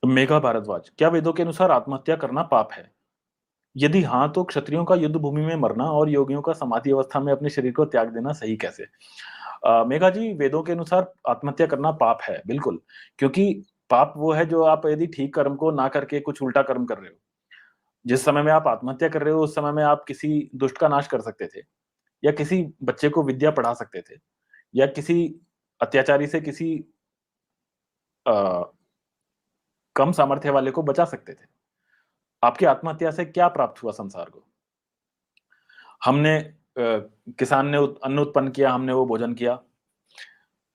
मेघा भारद्वाज, क्या वेदों के अनुसार आत्महत्या करना पाप है? यदि हाँ, तो क्षत्रियों का युद्ध भूमि में मरना और योगियों का समाधि अवस्था में अपने शरीर को त्याग देना सही कैसे? मेघा जी, वेदों के अनुसार आत्महत्या करना पाप है, बिल्कुल। क्योंकि पाप वो है जो आप यदि ठीक कर्म को ना करके कुछ उल्टा कर्म कर रहे हो। जिस समय में आप आत्महत्या कर रहे हो, उस समय में आप किसी दुष्ट का नाश कर सकते थे, या किसी बच्चे को विद्या पढ़ा सकते थे, या किसी अत्याचारी से किसी अ, कम सामर्थ्य वाले को बचा सकते थे। आपकी आत्महत्या से क्या प्राप्त हुआ संसार को? हमने किसान ने अन्न उत्पन्न किया, हमने वो भोजन किया।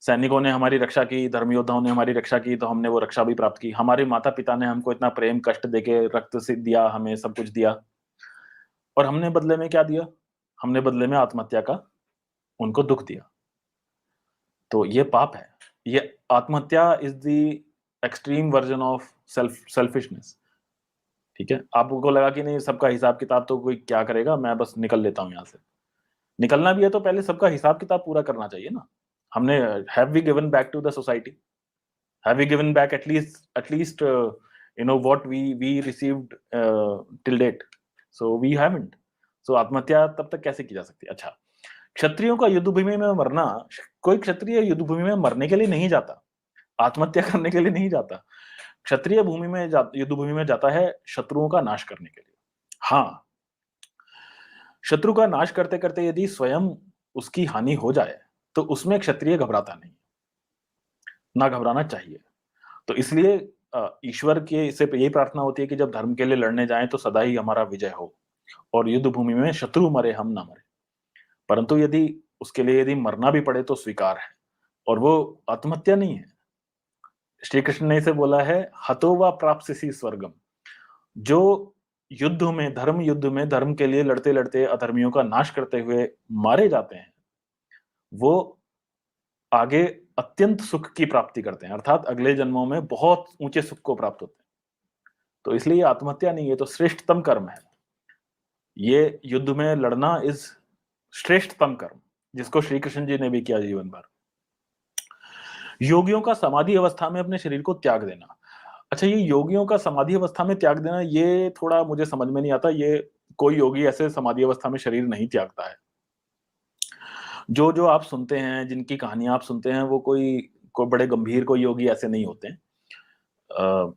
सैनिकों ने हमारी रक्षा की, धर्म योद्धाओं ने हमारी रक्षा की, तो हमने वो रक्षा भी प्राप्त की। हमारे माता-पिता ने हमको इतना प्रेम, कष्ट देके रक्त से दिया, हमें सब कुछ दिया, और हमने बदले में क्या दिया? हमने बदले में आत्महत्या का उनको दुःख दिया। तो ये पाप है। ये आत्महत्या is the extreme version of selfishness. ठीक है? आपको लगा कि नहीं, सबका हिसाब-किताब तो कोई क्या करेगा, मैं बस निकल लेता हूँ यहाँ से। निकलना भी है तो पहले सबका हिसाब-किताब पूरा करना चाहिए ना। हमने have we given back to the society? Have we given back at least what we received till date? So we haven't. So आत्महत्या तब तक कैसे की जा सकती है? अच्छा, क्षत्रियों का युद्ध भूमि में मरना, कोई क्षत्रिय युद्ध भूमि में मरने के लिए नहीं जाता, आत्महत्या करने के लिए नहीं जाता। क्षत्रिय भूमि में युद्ध भूमि में जाता है शत्रुओं का नाश करने के लिए। हाँ, शत्रु का नाश करते-करते यदि स्वयं उसकी हानि हो जाए, तो उसमें क्षत्रिय घबराता नहीं, ना घबराना चाहिए। तो इसलिए ईश्वर के से यही प्रार्थना होती है कि जब धर्म के लिए लड़ने जाएँ तो सदा ही हमारा विजय हो, और युद्ध भूमि में शत्रु मरे, हम ना मरें। परंतु यदि उसके लिए यदि मरना भी पड़े तो स्वीकार है, और वो आत्महत्या नहीं है। श्री कृष्ण ने इसे बोला है, हतो वा प्राप्स्यसि स्वर्गम। जो युद्ध में धर्म के लिए लड़ते-लड़ते अधर्मियों का नाश करते हुए मारे जाते हैं, वो आगे अत्यंत सुख की प्राप्ति करते हैं, अर्थात अगले जन्मों में बहुत ऊँचे सुख को प्राप्त होते हैं। तो इसलिए ये आत्महत्या नहीं है, ये तो श्रेष्ठतम कर्म है। ये युद्ध में लड़ना इज़ श्रेष्ठतम कर्म, जिसको श्री कृष्ण जी ने भी किया जीवन भर। योगियों का समाधि अवस्था में अपने शरीर को त्याग देना। अच्छा, ये योगियों का समाधि अवस्था में त्याग देना, ये थोड़ा मुझे समझ में नहीं आता। ये कोई योगी ऐसे समाधि अवस्था में शरीर नहीं त्यागता है। जो आप सुनते हैं, जिनकी कहानियाँ आप सुनते हैं, वो कोई बड़े गंभीर कोई योगी ऐसे नहीं होते हैं। अ,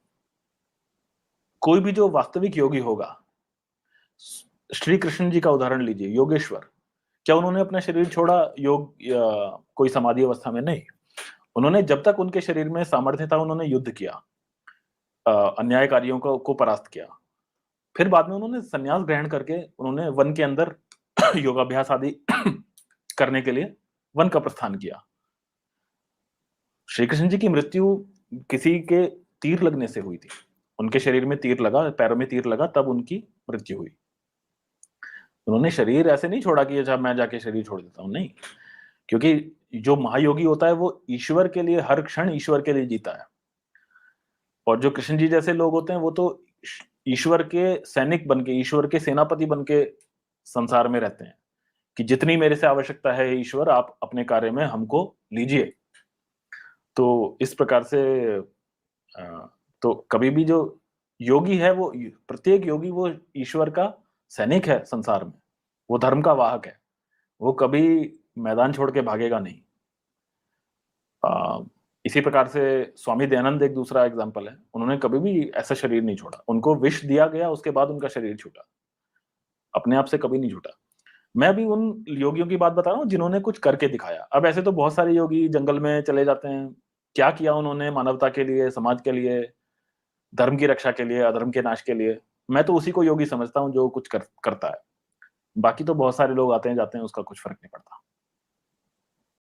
कोई भी जो वास्तविक योगी होगा, श्री कृष्ण जी का उदाहरण लीजिए, योगेश्वर। क्या उन्होंने अपना शरीर छोड़ा योग या कोई समाधि अवस्था में? नहीं। उन्होंने जब तक उनके शरीर में सामर्थ्य था, उन्होंने युद्ध किया, अन्यायकारियों को परास्त किया। फिर बाद में उन्होंने संन्यास ग्रहण करके उन्होंने वन के अंदर योगाभ्यास आदि करने के लिए वन का प्रस्थान किया। श्री कृष्ण जी की मृत्यु किसी के तीर लगने से हुई थी। उनके शरीर में तीर लगा, पैरों में तीर लगा, तब उनकी मृत्यु हुई। उन्होंने शरीर ऐसे नहीं छोड़ा कि अच्छा मैं जाके शरीर छोड़ देता हूँ, नहीं। क्योंकि जो महायोगी होता है वो ईश्वर के लिए, हर क्षण ईश्वर के लिए जीता है। और जो कृष्ण जी जैसे लोग होते हैं वो तो ईश्वर के सैनिक बन के, ईश्वर के सेनापति बन के संसार में रहते हैं, कि जितनी मेरे से आवश्यकता है ईश्वर, आप अपने कार्य में हमको लीजिए। तो इस प्रकार से तो कभी भी जो योगी है, वो प्रत्येक योगी वो ईश्वर का सैनिक है संसार में। वो धर्म का वाहक है। वो कभी मैदान छोड़ के भागेगा नहीं। अ, इसी प्रकार से स्वामी दयानंद एक दूसरा एग्ज़ाम्पल है। उन्होंने कभी भी ऐसा शरीर नहीं छोड़ा। उनको विष दिया गया, उसके बाद उनका शरीर छूटा। अपने आप से कभी नहीं छूटा। मैं भी उन योगियों की बात बता रहा हूँ जिन्होंने कुछ करके दिखाया। अब ऐसे तो बहुत सारे योगी जंगल में चले जाते हैं। क्या किया उन्होंने मानवता के लिए, समाज के लिए, धर्म की रक्षा के लिए, अधर्म के नाश के लिए? मैं तो उसी को योगी समझता हूँ जो कुछ करता है। बाकी तो बहुत सारे लोग आते हैं, जाते हैं, उसका कुछ फ़र्क नहीं पड़ता।